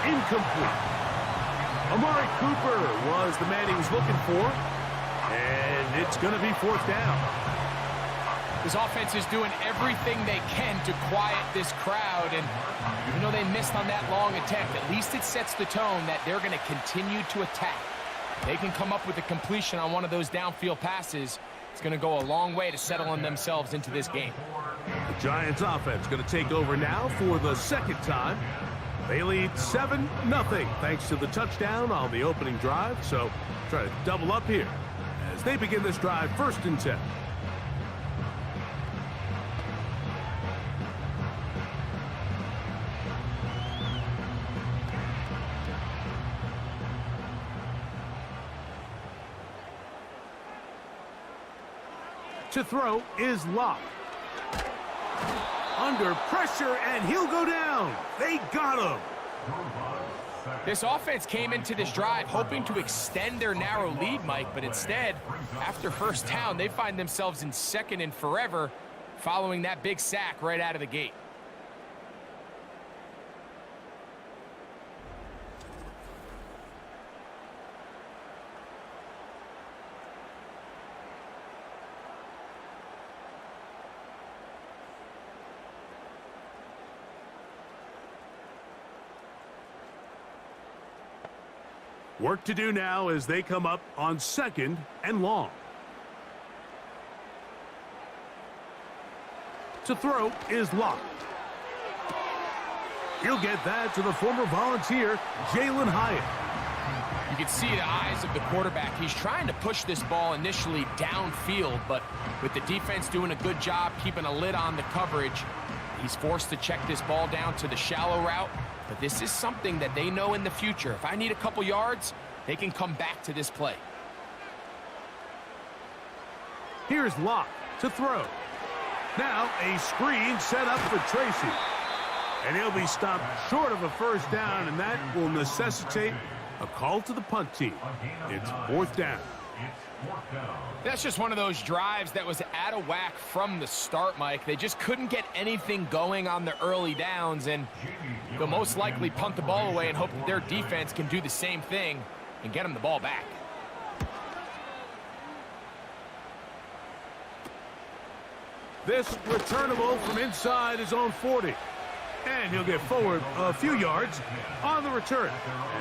incomplete. Amari Cooper was the man he was looking for, and it's going to be fourth down. This offense is doing everything they can to quiet this crowd, and even though they missed on that long attempt, at least it sets the tone that they're going to continue to attack. They can come up with a completion on one of those downfield passes. It's going to go a long way to settling themselves into this game. The Giants offense going to take over now for the second time. They lead 7-0 thanks to the touchdown on the opening drive, so try to double up here as they begin this drive 1st and 10. To throw is Locke. Under pressure, and he'll go down. They got him. This offense came into this drive hoping to extend their narrow lead, Mike, but instead, after first down, they find themselves in 2nd and forever following that big sack right out of the gate. Work to do now as they come up on 2nd and long. To throw is Locke. He'll get that to the former Volunteer, Jalen Hyatt. You can see the eyes of the quarterback. He's trying to push this ball initially downfield, but with the defense doing a good job keeping a lid on the coverage, he's forced to check this ball down to the shallow route. But this is something that they know in the future. If I need a couple yards, they can come back to this play. Here's Locke to throw. Now a screen set up for Tracy. And he'll be stopped short of a first down, and that will necessitate a call to the punt team. It's 4th down. That's just one of those drives that was out of whack from the start, Mike. They just couldn't get anything going on the early downs, and they'll most likely punt the ball away and hope that their defense can do the same thing and get them the ball back. This returnable from inside his own 40. And he'll get forward a few yards on the return.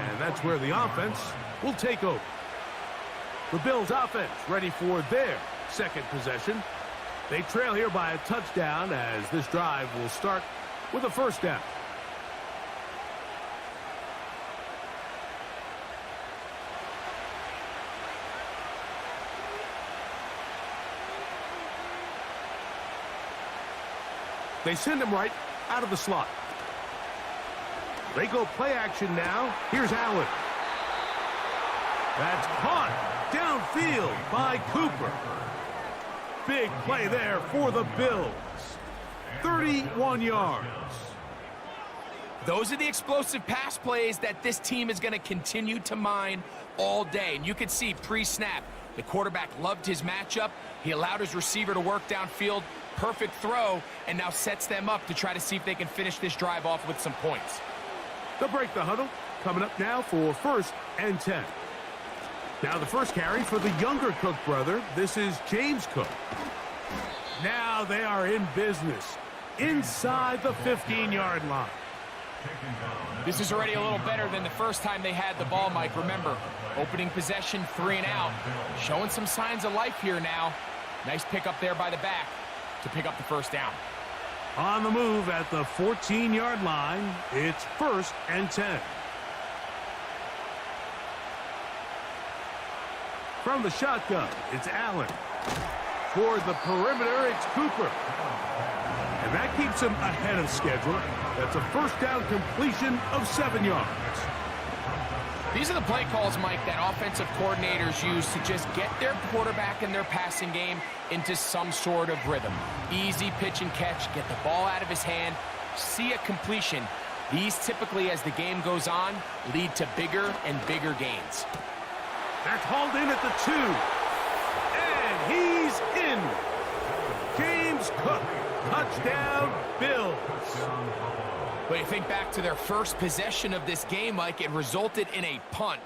And that's where the offense will take over. The Bills offense ready for their 2nd possession. They trail here by a touchdown as this drive will start with a first down. They send him right out of the slot. They go play action now. Here's Allen. That's caught downfield by Cooper. Big play there for the Bills. 31 yards. Those are the explosive pass plays that this team is going to continue to mine all day. And you can see pre-snap, the quarterback loved his matchup. He allowed his receiver to work downfield. Perfect throw, and now sets them up to try to see if they can finish this drive off with some points. They'll break the huddle. Coming up now for 1st and 10. Now the first carry for the younger Cook brother. This is James Cook. Now they are in business inside the 15-yard line. This is already a little better than the first time they had the ball, Mike. Remember, opening possession, 3 and out. Showing some signs of life here now. Nice pick up there by the back to pick up the first down. On the move at the 14-yard line, it's 1st and 10. From the shotgun, it's Allen. Toward the perimeter, it's Cooper. And that keeps him ahead of schedule. That's a first down completion of 7 yards. These are the play calls, Mike, that offensive coordinators use to just get their quarterback and their passing game into some sort of rhythm. Easy pitch and catch, get the ball out of his hand, see a completion. These typically, as the game goes on, lead to bigger and bigger gains. That's hauled in at the 2. And he's in. James is cooked. Touchdown, Bills. But you think back to their first possession of this game, Mike, it resulted in a punt.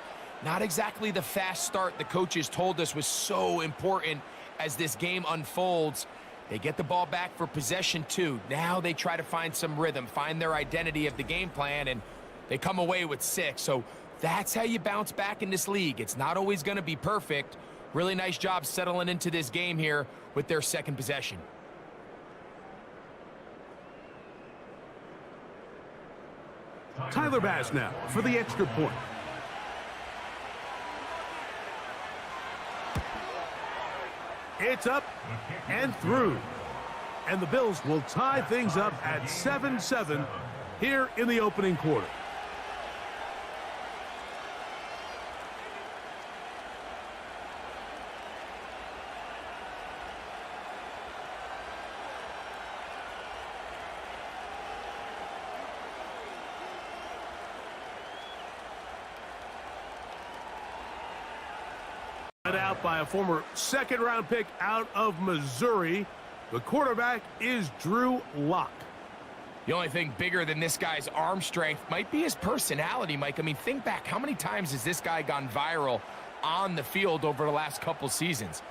Not exactly the fast start the coaches told us was so important as this game unfolds. They get the ball back for possession 2. Now they try to find some rhythm, find their identity of the game plan, and they come away with 6. So that's how you bounce back in this league. It's not always going to be perfect. Really nice job settling into this game here with their second possession. Tyler Bass now for the extra point. It's up and through. And the Bills will tie things up at 7-7 here in the opening quarter. Out by a former second-round pick out of Missouri. The quarterback is Drew Lock. The only thing bigger than this guy's arm strength might be his personality, Mike. I mean, think back. How many times has this guy gone viral on the field over the last couple seasons?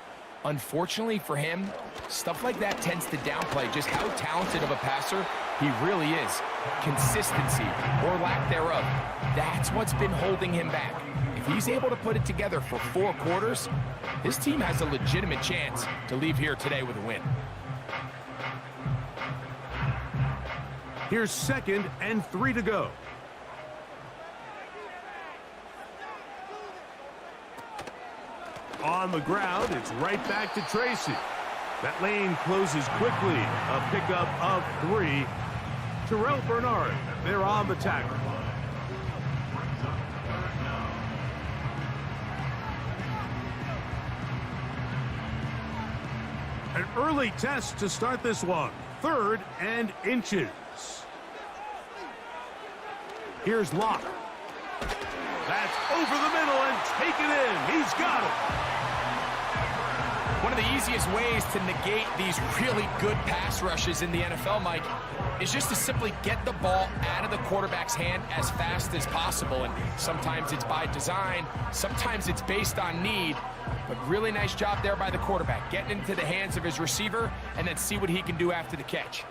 Unfortunately for him, stuff like that tends to downplay just how talented of a passer he really is. Consistency, or lack thereof, that's what's been holding him back. If he's able to put it together for 4 quarters, his team has a legitimate chance to leave here today with a win. Here's 2nd and 3 to go. On the ground, it's right back to Tracy. That lane closes quickly. A pickup of 3. Terrell Bernard, they're on the tackle. An early test to start this one. 3rd and inches. Here's Locke. That's over the middle and taken in. He's got it. One of the easiest ways to negate these really good pass rushes in the NFL, Mike, is just to simply get the ball out of the quarterback's hand as fast as possible. And sometimes it's by design, sometimes it's based on need. But really nice job there by the quarterback, getting into the hands of his receiver and then see what he can do after the catch.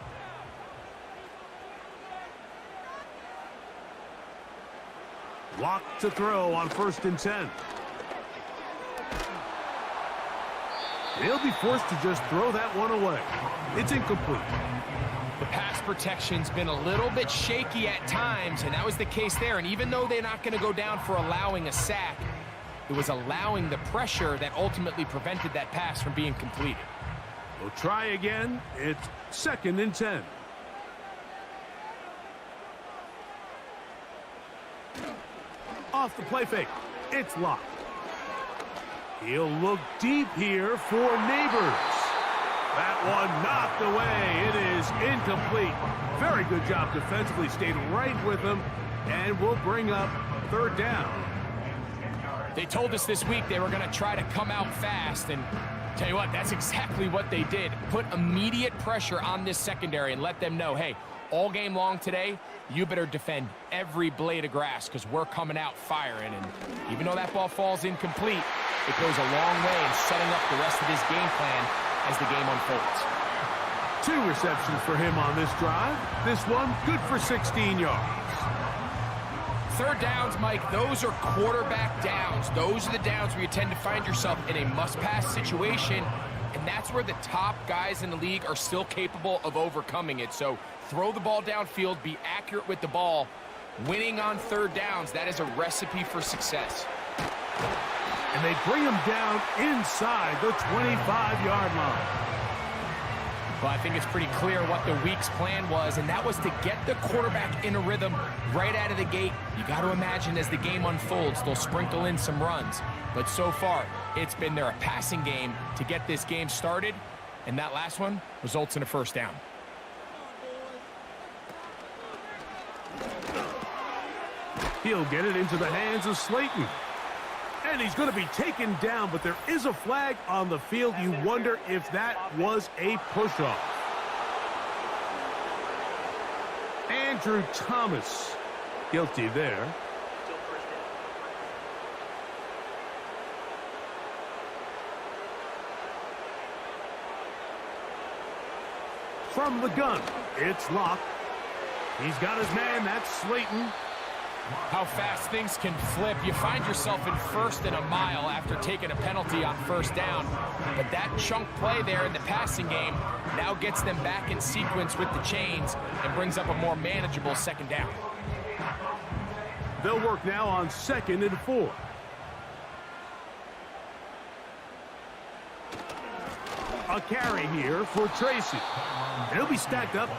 Lock to throw on 1st and 10. He'll be forced to just throw that one away. It's incomplete. The pass protection's been a little bit shaky at times, and that was the case there. And even though they're not going to go down for allowing a sack, it was allowing the pressure that ultimately prevented that pass from being completed. We'll try again. It's 2nd and 10. Off the play fake. It's Locked. He'll look deep here for Neighbors. That one knocked away. It is incomplete. Very good job defensively. Stayed right with him and will bring up 3rd down. They told us this week they were going to try to come out fast, and tell you what, that's exactly what they did. Put immediate pressure on this secondary and let them know, hey, all game long today, you better defend every blade of grass because we're coming out firing. And even though that ball falls incomplete, it goes a long way in setting up the rest of his game plan as the game unfolds. 2 receptions for him on this drive. This one good for 16 yards. 3rd downs, Mike, those are quarterback downs. Those are the downs where you tend to find yourself in a must-pass situation, and that's where the top guys in the league are still capable of overcoming it. So throw the ball downfield, be accurate with the ball. Winning on 3rd downs, that is a recipe for success. And they bring him down inside the 25-yard line. Well, I think it's pretty clear what the week's plan was, and that was to get the quarterback in a rhythm right out of the gate. You got to imagine as the game unfolds, they'll sprinkle in some runs. But so far, it's been their passing game to get this game started, and that last one results in a 1st down. He'll get it into the hands of Slayton. And he's going to be taken down, but there is a flag on the field. You wonder if that was a push-off. Andrew Thomas. Guilty there. From the gun, it's Locke. He's got his man, that's Slayton. How fast things can flip. You find yourself in first and a mile after taking a penalty on first down. But that chunk play there in the passing game now gets them back in sequence with the chains and brings up a more manageable second down. They'll work now on 2nd and 4. A carry here for Tracy. He'll be stacked up